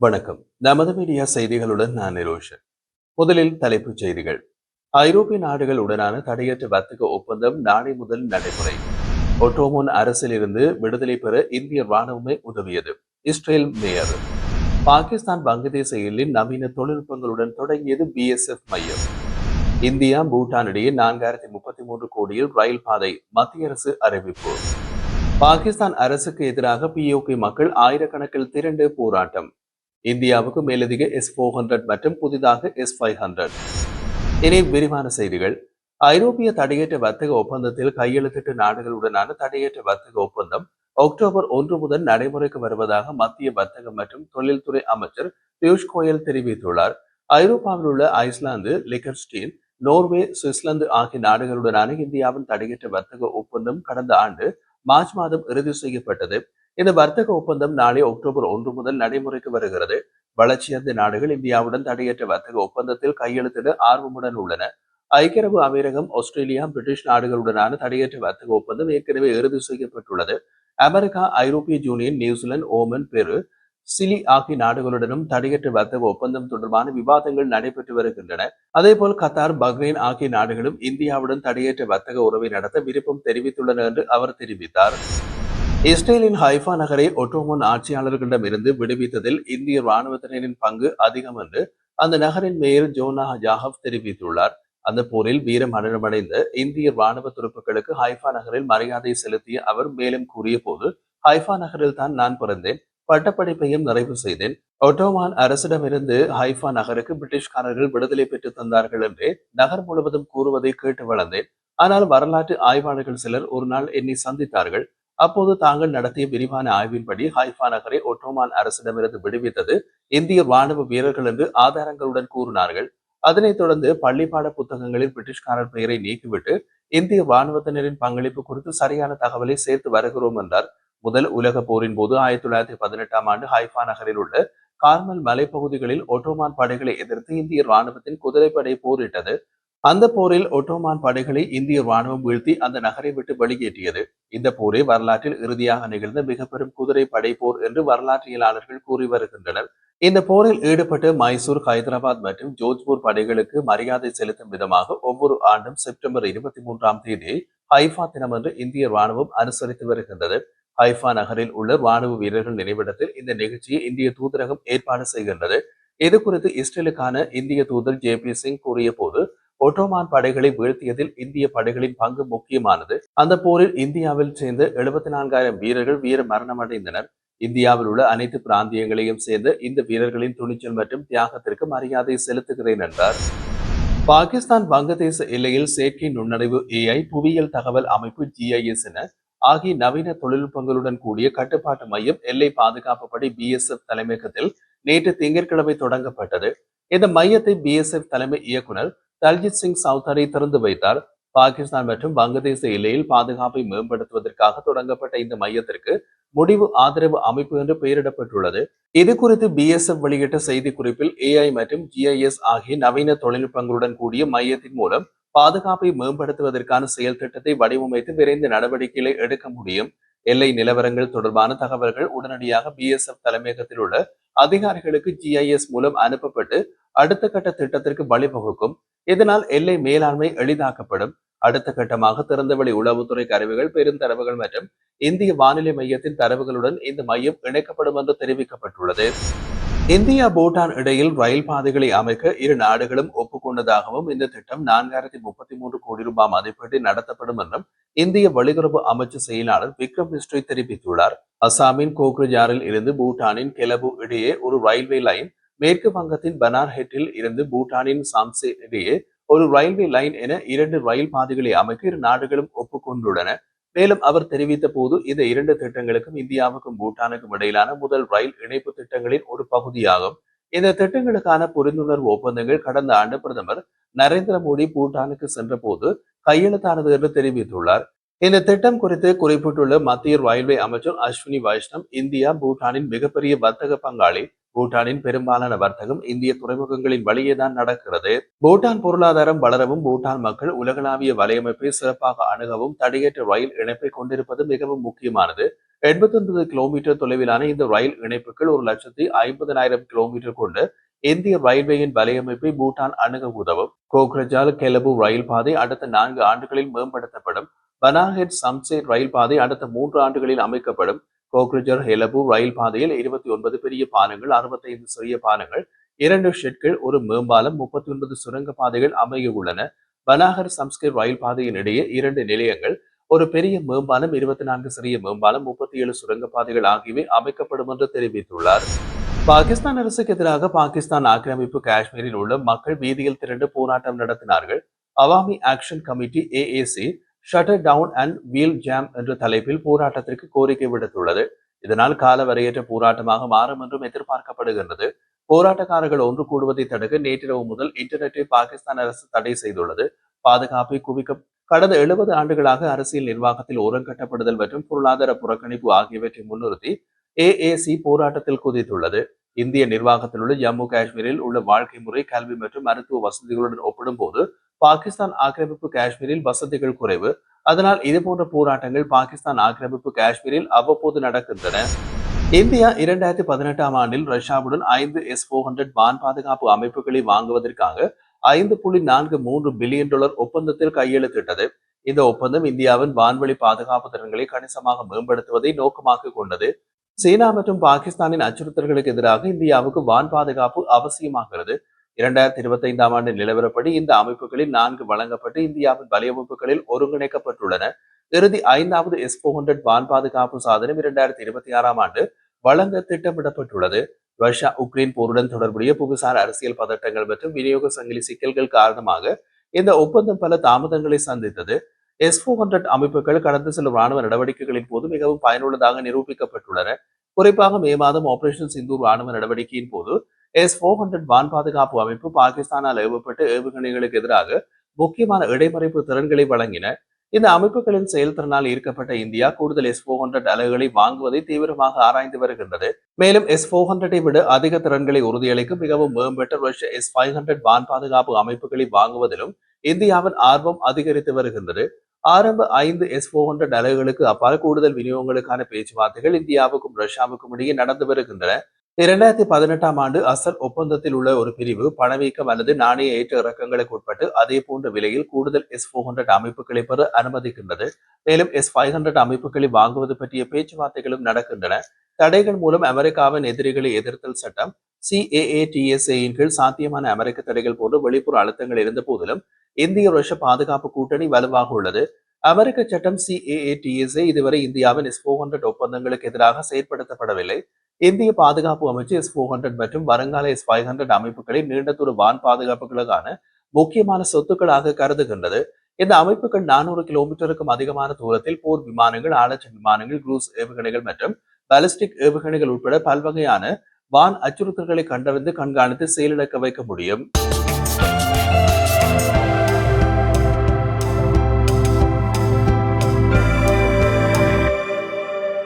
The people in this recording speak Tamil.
வணக்கம். நமது மீடியா செய்திகளுடன் நான் நிரோஷன். முதலில் தலைப்புச் செய்திகள். ஐரோப்பிய நாடுகளுடனான தடையற்ற வர்த்தக ஒப்பந்தம் நாளை முதல் நடைமுறை. ஒட்டோமோன் அரசிலிருந்து விடுதலை பெற இந்திய ராணுவமே உதவியது. Israel mayor. பாகிஸ்தான் வங்கதேச எல்லின் நவீன தொழில்நுட்பங்களுடன் தொடங்கியது பிஎஸ்எஃப் மையம். இந்தியா பூட்டான் இடையே 4033 கோடியில் ரயில் பாதை மத்திய அரசு அறிவிப்பு. பாகிஸ்தான் அரசுக்கு எதிராக பிஓகே மக்கள் ஆயிரக்கணக்கில் திரண்டு போராட்டம். இந்தியாவுக்கு மேலதிக S-400 மற்றும் புதிதாக S-500. இனி விரிவான செய்திகள். ஐரோப்பிய தடையற்ற வர்த்தக ஒப்பந்தத்தில் கையெழுத்திட்ட நாடுகளுடனான தடையற்ற வர்த்தக ஒப்பந்தம் அக்டோபர் 1 முதல் நடைமுறைக்கு வருவதாக மத்திய வர்த்தக மற்றும் தொழில்துறை அமைச்சர் பியூஷ் கோயல் தெரிவித்துள்ளார். ஐரோப்பாவில் உள்ள ஐஸ்லாந்து, லிகர்ஸ்டீன், நோர்வே, சுவிட்சர்லாந்து ஆகிய நாடுகளுடனான இந்தியாவின் தடையற்ற வர்த்தக ஒப்பந்தம் கடந்த ஆண்டு மார்ச் மாதம் இறுதி செய்யப்பட்டது. இந்த வர்த்தக ஒப்பந்தம் நாளை அக்டோபர் 1 முதல் நடைமுறைக்கு வருகிறது. வளர்ச்சியடைந்த நாடுகள் இந்தியாவுடன் தடையற்ற வர்த்தக ஒப்பந்தத்தில் கையெழுத்திட ஆர்வமுடன் உள்ளன. ஐக்கிய அரபு அமீரகம், ஆஸ்திரேலியா, பிரிட்டிஷ் நாடுகளுடனான தடையற்ற வர்த்தக ஒப்பந்தம் ஏற்கனவே இறுதி செய்யப்பட்டுள்ளது. அமெரிக்கா, ஐரோப்பிய யூனியன், நியூசிலாந்து, ஓமன், பெரு, சிலி ஆகிய நாடுகளுடனும் தடையற்ற வர்த்தக ஒப்பந்தம் தொடர்பான விவாதங்கள் நடைபெற்று வருகின்றன. அதேபோல் கத்தார், பஹ்ரைன் ஆகிய நாடுகளும் இந்தியாவுடன் தடையற்ற வர்த்தக உறவை நடத்த விருப்பம் தெரிவித்துள்ளன என்று அவர் தெரிவித்தார். இஸ்ரேலின் ஹைஃபா நகரை ஒட்டோமன் ஆட்சியாளர்களிடமிருந்து விடுவித்ததில் இந்திய ராணுவத்தினரின் பங்கு அதிகம் என்று அந்த நகரின் மேயர் ஜோனா ஜாஹப் தெரிவித்துள்ளார். அந்த போரில் வீரம் மரணமடைந்த இந்திய ராணுவ துருப்புகளுக்கு ஹைஃபா நகரில் மரியாதை செலுத்திய அவர் மேலும் கூறிய போது, ஹைஃபா நகரில் தான் நான் பிறந்தேன், பட்டப்படிப்பையும் நிறைவு செய்தேன். ஒட்டோமான் அரசிடமிருந்து ஹைஃபா நகருக்கு பிரிட்டிஷ்காரர்கள் விடுதலை பெற்று தந்தார்கள் என்றே நகர் முழுவதும் கூறுவதை கேட்டு வளர்ந்தேன். ஆனால் வரலாற்று ஆய்வாளர்கள் சிலர் ஒரு நாள் என்னை சந்தித்தார்கள். அப்போது தாங்கள் நடத்திய விரிவான ஆய்வின்படி ஹைஃபா நகரை ஒட்டோமான் அரசிடமிருந்து விடுவித்தது இந்திய ராணுவ வீரர்கள் என்று ஆதாரங்களுடன் கூறினார்கள். அதனைத் தொடர்ந்து பள்ளிப்பாட புத்தகங்களில் பிரிட்டிஷ்காரர் பெயரை நீக்கிவிட்டு இந்திய ராணுவத்தினரின் பங்களிப்பு குறித்து சரியான தகவலை சேர்த்து வருகிறோம் என்றார். முதல் உலக போரின் போது 1918ஆம் ஆண்டு ஹைஃபா நகரில் உள்ள கார்மல் மலைப்பகுதிகளில் ஒட்டோமான் படைகளை எதிர்த்து இந்திய ராணுவத்தின் குதிரைப்படை போரிட்டது. அந்த போரில் ஒட்டோமான் படைகளை இந்திய ராணுவம் வீழ்த்தி அந்த நகரை விட்டு வெளியேற்றியது. இந்த போரே வரலாற்றில் இறுதியாக நிகழ்ந்த மிக பெரும் குதிரை படை போர் என்று வரலாற்றியலாளர்கள் கூறி வருகின்றனர். இந்த போரில் ஈடுபட்டு மைசூர், ஹைதராபாத் மற்றும் ஜோத்பூர் படைகளுக்கு மரியாதை செலுத்தும் விதமாக ஒவ்வொரு ஆண்டும் செப்டம்பர் 23ஆம் தேதி ஹைஃபா தினம் என்று இந்திய ராணுவம் அனுசரித்து வருகின்றது. ஹைஃபா நகரில் உள்ள ராணுவ வீரர்கள் நினைவிடத்தில் இந்த நிகழ்ச்சியை இந்திய தூதரகம் ஏற்பாடு செய்கின்றது. இது குறித்து இஸ்ரேலுக்கான இந்திய தூதர் JP சிங் கூறிய போது, ஒட்டோமான் படைகளை வீழ்த்தியதில் இந்திய படைகளின் பங்கு முக்கியமானது. அந்த போரில் இந்தியாவில் சேர்ந்த 74,000 வீரர்கள் வீர மரணமடைந்தனர். இந்தியாவில் உள்ள அனைத்து பிராந்தியங்களையும் சேர்ந்த இந்த வீரர்களின் துணிச்சல் மற்றும் தியாகத்திற்கு மரியாதை செலுத்துகிறேன் என்றார். பாகிஸ்தான் வங்கதேச எல்லையில் செயற்கை நுண்ணறிவு AI, புவியியல் தகவல் அமைப்பு GIS என ஆகிய நவீன தொழில்நுட்பங்களுடன் கூடிய கட்டுப்பாட்டு மையம் எல்லை பாதுகாப்பு படை BSF தலைமையகத்தில் நேற்று திங்கட்கிழமை தொடங்கப்பட்டது. இந்த மையத்தை BSF தலைமை இயக்குனர் தல்ஜித் சிங் சவுதாரி திறந்து வைத்தார். பாகிஸ்தான் மற்றும் வங்கதேச எல்லையில் பாதுகாப்பை மேம்படுத்துவதற்காக தொடங்கப்பட்ட இந்த மையத்திற்கு முடிவு ஆதரவு அமைப்பு என்று பெயரிடப்பட்டுள்ளது. இது குறித்து BSF வெளியிட்ட செய்திக்குறிப்பில் AI மற்றும் GIS ஆகிய நவீன தொழில்நுட்பங்களுடன் கூடிய மையத்தின் மூலம் பாதுகாப்பை மேம்படுத்துவதற்கான செயல் திட்டத்தை வடிவமைத்து விரைந்து நடவடிக்கைகளை எடுக்க முடியும். எல்லை நிலவரங்கள் தொடர்பான தகவல்கள் உடனடியாக BSF தலைமையகத்தில் உள்ள அதிகாரிகளுக்கு GIS மூலம் அனுப்பப்பட்டு அடுத்த கட்ட திட்டத்திற்கு வழிவகுக்கும். இதனால் எல்லை மேலாண்மை எளிதாக்கப்படும். அடுத்த கட்டமாக திறந்தவெளி உளவுத்துறை கருவிகள், பெருந்தரவுகள் மற்றும் இந்திய வானிலை மையத்தின் தரவுகளுடன் இந்த மையம் இணைக்கப்படும் என்று தெரிவிக்கப்பட்டுள்ளது. இந்தியா, பூட்டான் இடையில் ரயில் பாதைகளை அமைக்க இரு நாடுகளும் ஒப்புக்கொண்டதாகவும் இந்த திட்டம் 4033 கோடி ரூபாய் மதிப்பீட்டில் நடத்தப்படும் என்றும் இந்திய வெளியுறவு அமைச்சு செயலாளர் விக்ரம் மிஸ்ரி தெரிவித்துள்ளார். அசாமின் கோக்ரஜாரில் இருந்து பூட்டானின் கெலபு இடையே ஒரு ரயில்வே லைன், மேற்கு வங்கத்தின் பனார்ஹெட்டில் இருந்து பூட்டானின் சாம்சே இடையே ஒரு ரயில்வே லைன் என 2 ரயில் பாதைகளை அமைக்க இரு நாடுகளும் ஒப்புக்கொண்டுள்ளன. மேலும் அவர் தெரிவித்த போது இந்த 2 திட்டங்களுக்கும் இந்தியாவுக்கும் பூட்டானுக்கும் இடையிலான முதல் ரயில் இணைப்பு திட்டங்களின் ஒரு பகுதியாகும். இந்த திட்டங்களுக்கான புரிந்துணர்வு ஒப்பந்தங்கள் கடந்த ஆண்டு பிரதமர் நரேந்திர மோடி பூட்டானுக்கு சென்ற போது கையெழுத்தானது என்று தெரிவித்துள்ளார். இந்த திட்டம் குறித்து குறிப்பிட்டுள்ள மத்திய ரயில்வே அமைச்சர் அஸ்வினி வைஷ்ணவ், இந்தியா பூட்டானின் மிகப்பெரிய வர்த்தக பங்காளி. பூட்டானின் பெரும்பாலான வர்த்தகம் இந்திய துறைமுகங்களின் வழியேதான் நடக்கிறது. பூட்டான் பொருளாதாரம் வளரவும், பூட்டான் மக்கள் உலகளாவிய வலையமைப்பை சிறப்பாக அணுகவும் தடையற்ற ரயில் இணைப்பை கொண்டிருப்பது மிகவும் முக்கியமானது. 89 கிலோமீட்டர் தொலைவிலான இந்த ரயில் இணைப்புகள் 1,50,000 கிலோமீட்டர் கொண்ட இந்திய ரயில்வேயின் வலையமைப்பை பூட்டான் அணுக உதவும். கோக்ரஜால் கெலபு ரயில் பாதை அடுத்த 4 ஆண்டுகளில் மேம்படுத்தப்படும். பனாஹெட் சம்சேர் ரயில் பாதை அடுத்த 3 ஆண்டுகளில் அமைக்கப்படும். கோக்ரஜர் ஹெலபு ரயில் பாதையில் 29 பெரிய பாலங்கள், 65 சிறிய பாலங்கள், 2 ஷெட்கள், ஒரு மேம்பாலம், 39 சுரங்க பாதைகள் அமைய உள்ளன. பனாகர் சம்ஸ்கர் ரயில் பாதையின் இடையே 2 நிலையங்கள், ஒரு பெரிய மேம்பாலம், 24 சிறிய மேம்பாலம், 37 சுரங்கப்பாதைகள் ஆகியவை அமைக்கப்படும் என்று தெரிவித்துள்ளார். பாகிஸ்தான் அரசுக்கு எதிராக பாகிஸ்தான் ஆக்கிரமிப்பு காஷ்மீரில் உள்ள மக்கள் வீதியில் திரண்டு போராட்டம் நடத்தினார்கள். Awami action committee AAC shutter down and wheel jam என்ற தலைப்பில் போராட்டத்திற்கு கோரிக்கை விடுத்துள்ளது. இதனால் காலவரையற்ற போராட்டமாக மாறும் என்றும் எதிர்பார்க்கப்படுகின்றது. போராட்டக்காரர்கள் ஒன்று கூடுவதை தடுக்க நேற்றிரவு முதல் இன்டர்நெட்டை பாகிஸ்தான் அரசு தடை செய்துள்ளது. பாதுகாப்பை குவிக்க கடந்த 70 ஆண்டுகளாக அரசியல் நிர்வாகத்தில் ஓரங்கட்டப்படுதல் மற்றும் பொருளாதார புறக்கணிப்பு ஆகியவற்றை முன்னிறுத்தி AAC போராட்டத்தில் குதித்துள்ளது. இந்திய நிர்வாகத்தில் உள்ள ஜம்மு காஷ்மீரில் உள்ள வாழ்க்கை முறை, கல்வி மற்றும் மருத்துவ வசதிகளுடன் ஒப்பிடும்போது பாகிஸ்தான் ஆக்கிரமிப்பு காஷ்மீரில் வசதிகள் குறைவு. அதனால் இதுபோன்ற போராட்டங்கள் பாகிஸ்தான் ஆக்கிரமிப்பு காஷ்மீரில் அவ்வப்போது நடக்கின்றன. இந்தியா 2018ஆம் ஆண்டில் ரஷ்யாவுடன் 5 S-400 வான் பாதுகாப்பு அமைப்புகளை வாங்குவதற்காக $5.43 பில்லியன் ஒப்பந்தத்தில் கையெழுத்திட்டது. இந்த ஒப்பந்தம் இந்தியாவின் வான்வெளி பாதுகாப்பு திறன்களை கணிசமாக மேம்படுத்துவதை நோக்கமாக கொண்டது. சீனா மற்றும் பாகிஸ்தானின் அச்சுறுத்தல்களுக்கு எதிராக இந்தியாவுக்கு வான் பாதுகாப்பு அவசியமாகிறது. 2025ஆம் ஆண்டு நிலவரப்படி இந்த அமைப்புகளில் 4 வழங்கப்பட்டு இந்தியாவின் வலையமைப்புகளில் ஒருங்கிணைக்கப்பட்டுள்ளன. இறுதி 5வது S-400 வான் பாதுகாப்பு சாதனம் 2026ஆம் ஆண்டு வழங்க திட்டமிடப்பட்டுள்ளது. ரஷ்யா உக்ரைன் போருடன் தொடர்புடைய புவிசார் அரசியல் பதட்டங்கள் மற்றும் விநியோக சங்கிலி சிக்கல்கள் காரணமாக இந்த ஒப்பந்தம் பல தாமதங்களை சந்தித்தது. S-400 அமைப்புகள் கடந்த சில ராணுவ நடவடிக்கைகளின் போது மிகவும் பயனுள்ளதாக நிரூபிக்கப்பட்டுள்ளன. குறிப்பாக மே மாதம் ஆபரேஷன் சிந்தூர் ராணுவ நடவடிக்கையின் போது S-400 வான் பாதுகாப்பு அமைப்பு பாகிஸ்தானால் ஏவப்பட்ட ஏவுகணைகளுக்கு எதிராக முக்கியமான இடைமறைப்பு திறன்களை வழங்கின. இந்த அமைப்புகளின் செயல்திறனால் ஈர்க்கப்பட்ட இந்தியா கூடுதல் S-400 அலகுகளை வாங்குவதை தீவிரமாக ஆராய்ந்து வருகின்றது. மேலும் S-400 விட அதிக திறன்களை உறுதியளிக்கும் மிகவும் மேம்பட்ட ரஷ்ய S-500 வான் பாதுகாப்பு அமைப்புகளை வாங்குவதிலும் இந்தியாவின் ஆர்வம் அதிகரித்து வருகின்றது. ஆரம்ப 5 S-400 அலகுகளுக்கு அப்பால் கூடுதல் விநியோகங்களுக்கான பேச்சுவார்த்தைகள் இந்தியாவுக்கும் ரஷ்யாவுக்கும் இடையே நடந்து வருகின்றன. 2018ஆம் ஆண்டு அசல் ஒப்பந்தத்தில் உள்ள ஒரு பிரிவு பணவீக்கம் அல்லது நாணய ஏற்ற இறக்கங்களுக்கு உட்பட்டு அதே போன்ற விலையில் கூடுதல் S-400 அமைப்புகளை பெற அனுமதிக்கின்றது. மேலும் S-500 அமைப்புகளை வாங்குவது பற்றிய பேச்சுவார்த்தைகளும் நடக்கின்றன. தடைகள் மூலம் அமெரிக்காவின் எதிரிகளை எதிர்த்தல் சட்டம் CAATSAயின் கீழ் சாத்தியமான அமெரிக்க தடைகள் போன்ற வெளிப்புற அழுத்தங்கள் இருந்த போதிலும் இந்திய ரஷ்ய பாதுகாப்பு கூட்டணி வலுவாக உள்ளது. அமெரிக்க சட்டம் CAATSA இதுவரை இந்தியாவின் S-400 ஒப்பந்தங்களுக்கு எதிராக செயற்படுத்தப்படவில்லை. இந்திய பாதுகாப்பு அமைச்சு S-400 மற்றும் வருங்கால S-500 அமைப்புகளை நீண்ட தூர வான் பாதுகாப்புகளுக்கான முக்கியமான சொத்துக்களாக கருதுகின்றது. இந்த அமைப்புகள் 400 கிலோமீட்டருக்கும் அதிகமான தூரத்தில் போர் விமானங்கள், ஆளற்ற விமானங்கள், குரூஸ் ஏவுகணைகள் மற்றும் பாலிஸ்டிக் ஏவுகணைகள் உட்பட பல்வகையான வான் அச்சுறுத்தல்களை கண்டறிந்து கண்காணித்து செயலிழக்க வைக்க முடியும்.